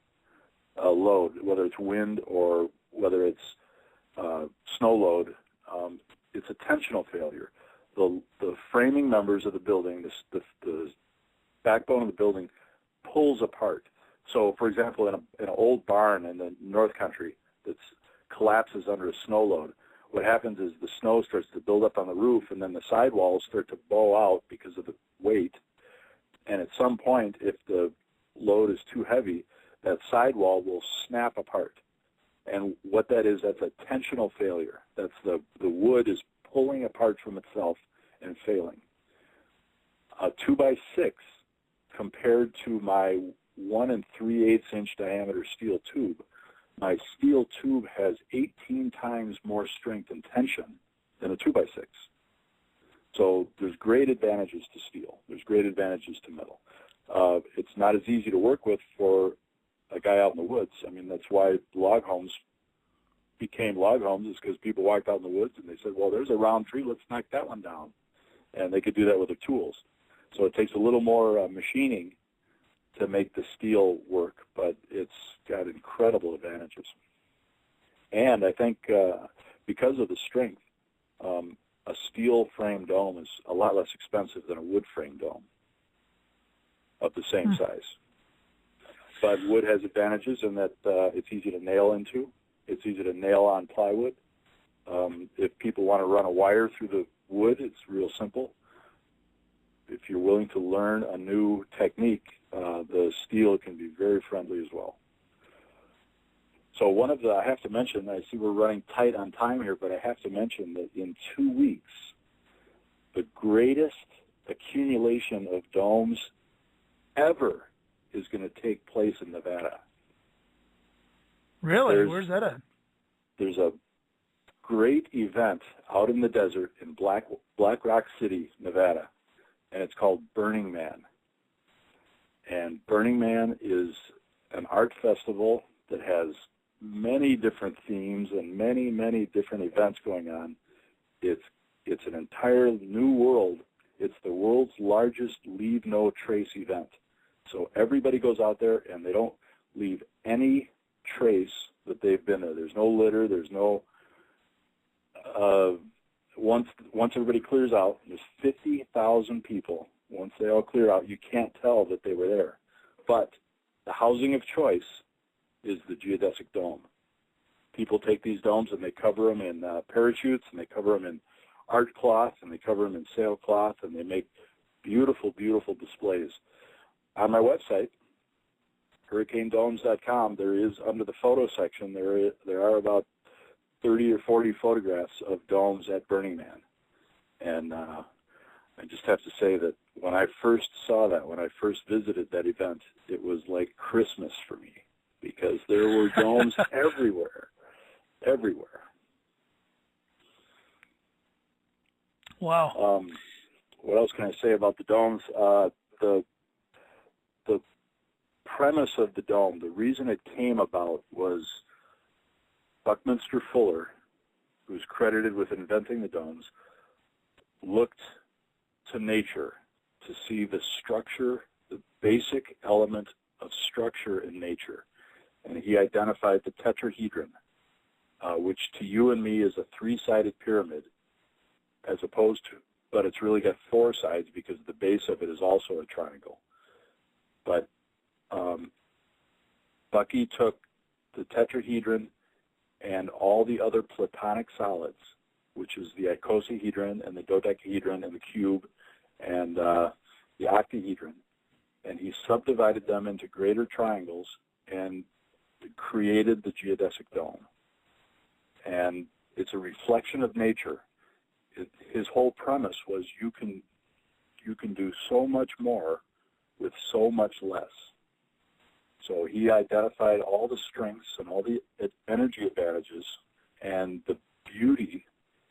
load, whether it's wind or whether it's snow load, it's a tensional failure. The framing members of the building, the backbone of the building, pulls apart. So, for example, in an old barn in the North Country that collapses under a snow load, what happens is the snow starts to build up on the roof, and then the sidewalls start to bow out because of the weight. And at some point, if the load is too heavy, that sidewall will snap apart. And what that is, that's a tensional failure. That's the wood is pulling apart from itself and failing. A 2x6 compared to my 1 3/8 inch diameter steel tube, my steel tube has 18 times more strength and tension than a 2x6. So there's great advantages to steel. There's great advantages to metal. It's not as easy to work with for a guy out in the woods. I mean, that's why log homes became log homes, is because people walked out in the woods and they said, well, there's a round tree, let's knock that one down. And they could do that with their tools. So it takes a little more machining to make the steel work, but it's got incredible advantages. And I think because of the strength, a steel frame dome is a lot less expensive than a wood frame dome of the same size. But wood has advantages in that it's easy to nail into. It's easy to nail on plywood. If people want to run a wire through the wood, it's real simple. If you're willing to learn a new technique, the steel can be very friendly as well. So I have to mention, I see we're running tight on time here, but I have to mention that in 2 weeks, the greatest accumulation of domes ever is going to take place in Nevada. Really? Where's that at? There's a great event out in the desert in Black Rock City, Nevada, and it's called Burning Man. And Burning Man is an art festival that has many different themes and many, many different events going on. It's an entire new world. It's the world's largest leave no trace event. So everybody goes out there and they don't leave any trace that they've been there. There's no litter. There's no once everybody clears out, there's 50,000 people. Once they all clear out, you can't tell that they were there. But the housing of choice is the geodesic dome. People take these domes and they cover them in parachutes, and they cover them in art cloth, and they cover them in sailcloth, and they make beautiful, beautiful displays. On my website, hurricanedomes.com, there is, under the photo section, there are about 30 or 40 photographs of domes at Burning Man. And I just have to say that when I first saw that, when I first visited that event, it was like Christmas for me, because there were domes everywhere. Wow. What else can I say about the domes? The premise of the dome, the reason it came about, was Buckminster Fuller, who's credited with inventing the domes, looked to nature to see the structure, the basic element of structure in nature. And he identified the tetrahedron, which to you and me is a three-sided pyramid, as opposed to, but it's really got four sides because the base of it is also a triangle. But Bucky took the tetrahedron and all the other platonic solids, which is the icosahedron and the dodecahedron and the cube and the octahedron, and he subdivided them into greater triangles and created the geodesic dome. And it's a reflection of nature. His whole premise was you can do so much more with so much less. So he identified all the strengths and all the energy advantages and the beauty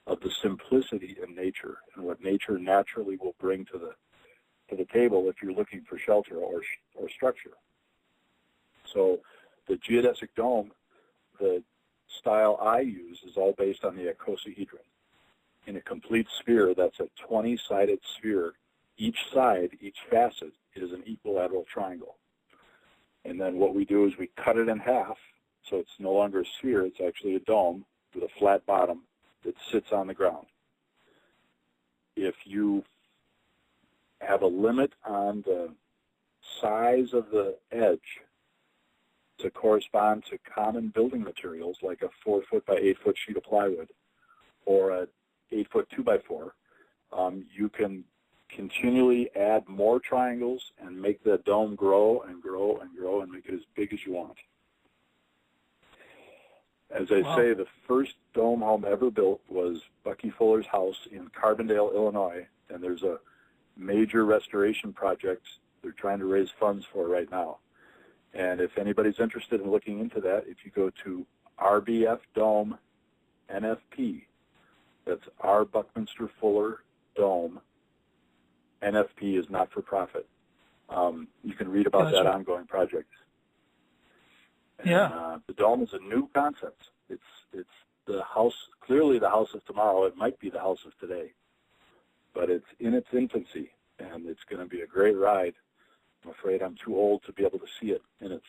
of the simplicity in nature and what nature naturally will bring to the table if you're looking for shelter or structure. So the geodesic dome, the style I use, is all based on the icosahedron. In a complete sphere, that's a 20-sided sphere. Each side, each facet, is an equilateral triangle. And then what we do is we cut it in half, so it's no longer a sphere, it's actually a dome with a flat bottom that sits on the ground. If you have a limit on the size of the edge to correspond to common building materials, like a 4-foot by 8-foot sheet of plywood or a 8-foot 2x4, you can continually add more triangles and make the dome grow and grow and grow and make it as big as you want. As I say, the first dome home ever built was Bucky Fuller's house in Carbondale, Illinois, and there's a major restoration project they're trying to raise funds for right now. And if anybody's interested in looking into that, if you go to RBF Dome NFP, that's R. Buckminster Fuller Dome. NFP is not for profit. You can read about that ongoing project. And, the dome is a new concept. It's the house, clearly the house of tomorrow. It might be the house of today, but it's in its infancy, and it's going to be a great ride. I'm afraid I'm too old to be able to see it in its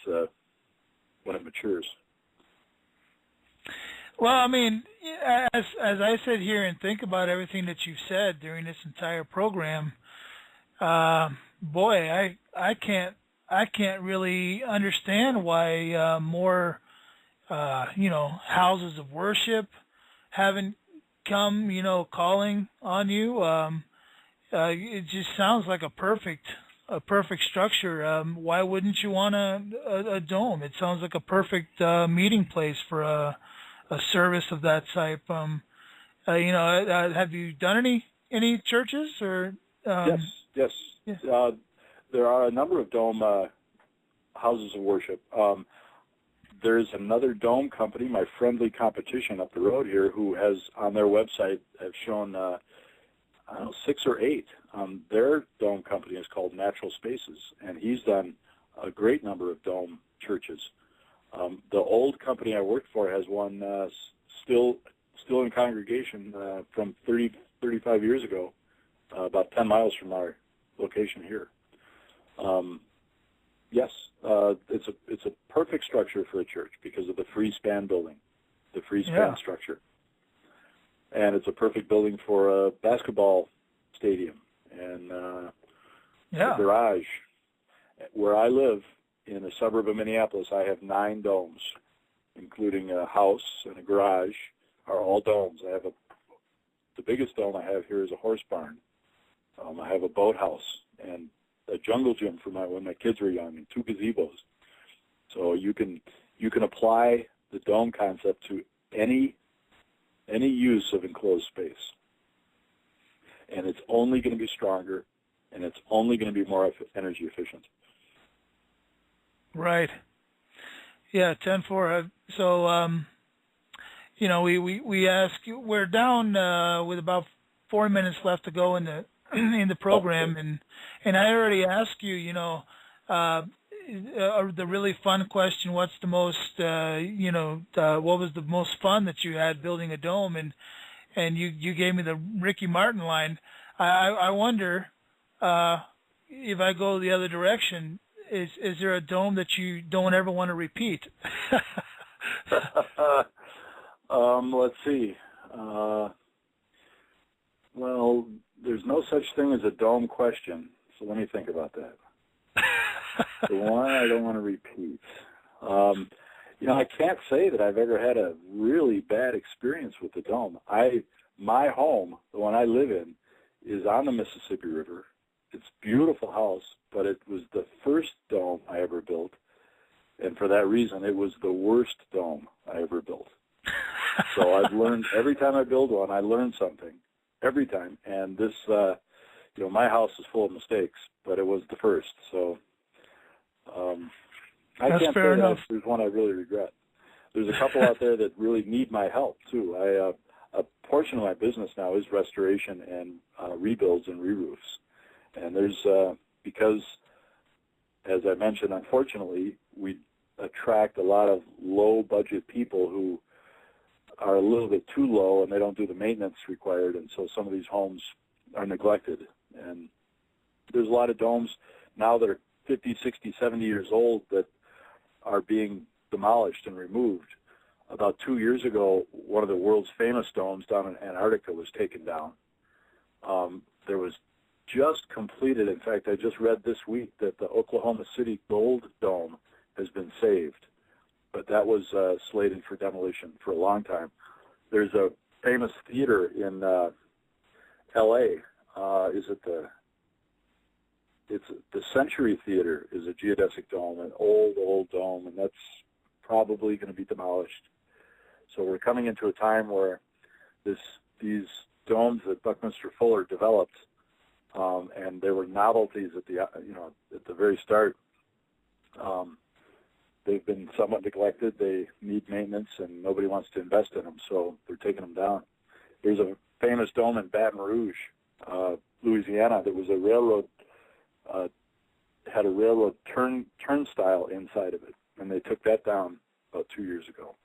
when it matures. Well, I mean, as I sit here and think about everything that you've said during this entire program, boy, I can't really understand why more houses of worship haven't come, calling on you. It just sounds like a perfect structure. Why wouldn't you want a dome? It sounds like a perfect meeting place for a service of that type. Have you done any churches or? Yes. Yeah. There are a number of dome houses of worship. There's another dome company, my friendly competition up the road here, who has on their website have shown 6 or 8. Their dome company is called Natural Spaces, and he's done a great number of dome churches. The old company I worked for has one still in congregation from 35 years ago, about 10 miles from our location here. Yes, it's a perfect structure for a church because of the free span building, the free span structure. And it's a perfect building for a basketball stadium and a garage. Where I live in a suburb of Minneapolis, I have 9 domes, including a house and a garage, are all domes. The biggest dome I have here is a horse barn. I have a boathouse and a jungle gym for when my kids were young, and 2 gazebos. So you can apply the dome concept to any use of enclosed space, and it's only going to be stronger, and it's only going to be more energy efficient. Right. Yeah, 10-4. So, we ask you. We're down with about 4 minutes left to go in the program, and I already asked you, the really fun question: what's the most, what was the most fun that you had building a dome? And you gave me the Ricky Martin line. I wonder if I go the other direction. Is there a dome that you don't ever want to repeat? Let's see. Well, there's no such thing as a dome question, so let me think about that. The one I don't want to repeat. I can't say that I've ever had a really bad experience with the dome. My home, the one I live in, is on the Mississippi River. It's a beautiful house, but it was the first dome I ever built, and for that reason, it was the worst dome I ever built. So I've learned, every time I build one, I learn something, every time. And this, my house is full of mistakes, but it was the first. So I can't say that there's one I really regret. There's a couple out there that really need my help, too. A portion of my business now is restoration and rebuilds and re-roofs. And there's, because, as I mentioned, unfortunately, we attract a lot of low-budget people who are a little bit too low, and they don't do the maintenance required, and so some of these homes are neglected. And there's a lot of domes now that are 50, 60, 70 years old that are being demolished and removed. About 2 years ago, one of the world's famous domes down in Antarctica was taken down. There was just completed, in fact, I just read this week that the Oklahoma City Gold Dome has been saved, but that was slated for demolition for a long time. There's a famous theater in L.A. It's the Century Theater is a geodesic dome, an old dome, and that's probably going to be demolished. So we're coming into a time where these domes that Buckminster Fuller developed, and they were novelties at the very start. They've been somewhat neglected. They need maintenance, and nobody wants to invest in them, so they're taking them down. There's a famous dome in Baton Rouge, Louisiana, that was a railroad, had a railroad turnstile inside of it, and they took that down about 2 years ago.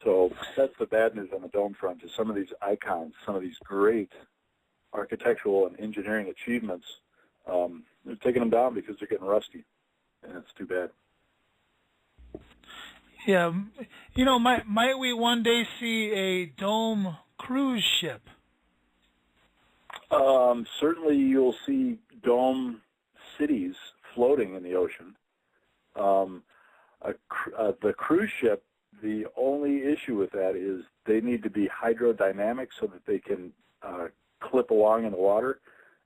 So that's the bad news on the dome front, is some of these icons, some of these great architectural and engineering achievements, they're taking them down because they're getting rusty, and it's too bad. Yeah, might we one day see a dome cruise ship? Certainly you'll see dome cities floating in the ocean. The cruise ship, the only issue with that is they need to be hydrodynamic so that they can clip along in the water,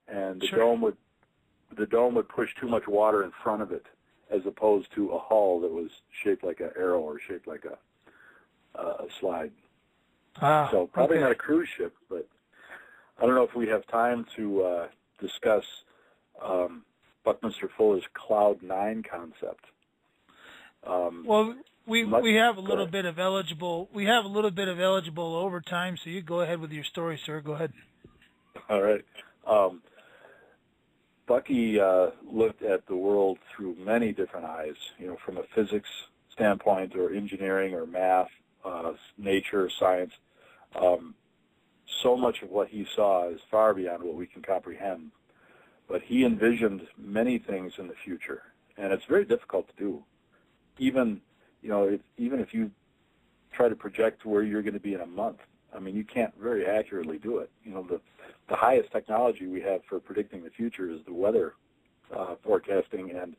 and the dome would push too much water in front of it, as opposed to a hull that was shaped like an arrow or shaped like a slide. So probably not a cruise ship, but I don't know if we have time to discuss Buckminster Fuller's Cloud 9 concept. Well, we have a little bit of eligible overtime, so you go ahead with your story, sir. Go ahead. All right. Bucky looked at the world through many different eyes, from a physics standpoint or engineering or math, nature, science. So much of what he saw is far beyond what we can comprehend. But he envisioned many things in the future, and it's very difficult to do. Even if you try to project where you're going to be in a month, I mean, you can't very accurately do it. The highest technology we have for predicting the future is the weather forecasting, and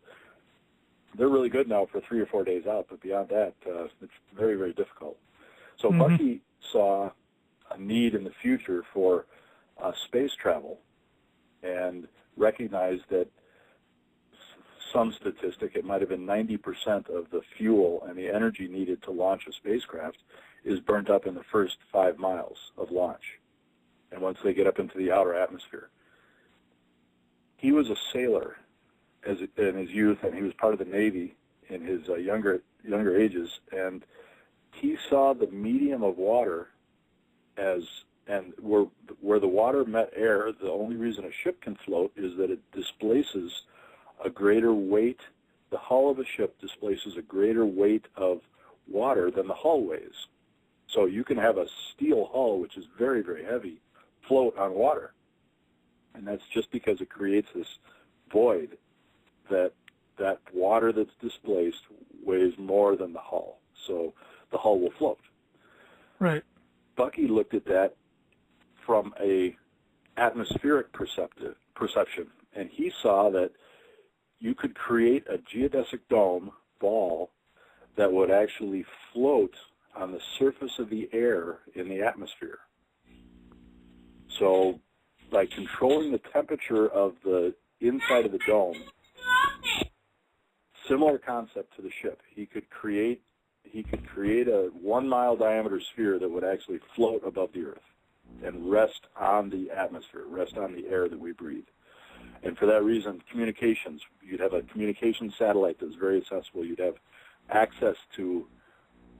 they're really good now for 3 or 4 days out, but beyond that, it's very, very difficult. So Bucky saw a need in the future for space travel and recognized that some statistic, it might have been 90% of the fuel and the energy needed to launch a spacecraft is burnt up in the first 5 miles of launch, and once they get up into the outer atmosphere. He was a sailor in his youth, and he was part of the Navy in his younger ages, and he saw the medium of water and where the water met air, the only reason a ship can float is that it displaces a greater weight. The hull of a ship displaces a greater weight of water than the hull weighs. So you can have a steel hull, which is very, very heavy, float on water. And that's just because it creates this void that water that's displaced weighs more than the hull. So the hull will float. Right. Bucky looked at that from a atmospheric perception, and he saw that you could create a geodesic dome ball that would actually float on the surface of the air in the atmosphere. So by controlling the temperature of the inside of the dome, similar concept to the ship, he could create a 1 mile diameter sphere that would actually float above the Earth and rest on the atmosphere, rest on the air that we breathe. And for that reason, communications, you'd have a communication satellite that's very accessible. You'd have access to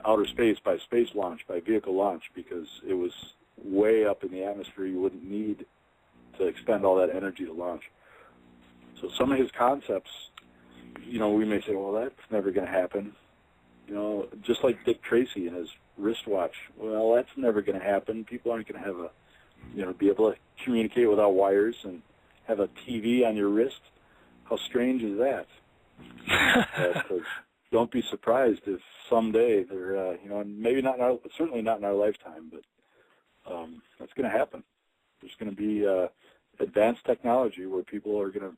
outer space by space launch, by vehicle launch, because it was way up in the atmosphere. You wouldn't need to expend all that energy to launch. So some of his concepts, we may say, well, that's never going to happen. Just like Dick Tracy and his wristwatch. Well, that's never going to happen. People aren't going to have be able to communicate without wires and have a TV on your wrist. How strange is that? Don't be surprised if someday they're, maybe not certainly not in our lifetime, but that's going to happen. There's going to be advanced technology where people are going to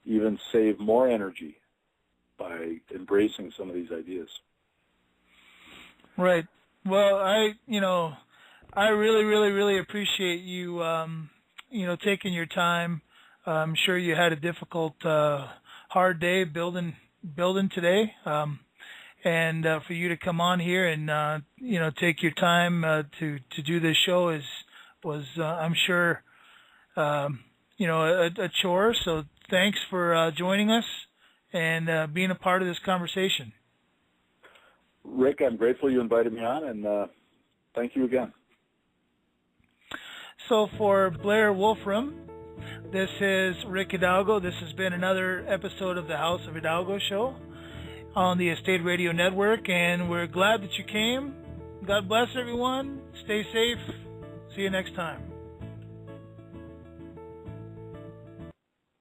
even save more energy by embracing some of these ideas. Right. Well, I really, really, really appreciate you, taking your time. I'm sure you had a difficult, hard day building today, and for you to come on here and take your time to do this show was I'm sure a chore. So thanks for joining us and being a part of this conversation. Rick, I'm grateful you invited me on, and thank you again. So for Blair Wolfram, this is Rick Hidalgo. This has been another episode of the House of Hidalgo show on the Estate Radio Network, and we're glad that you came. God bless everyone. Stay safe. See you next time.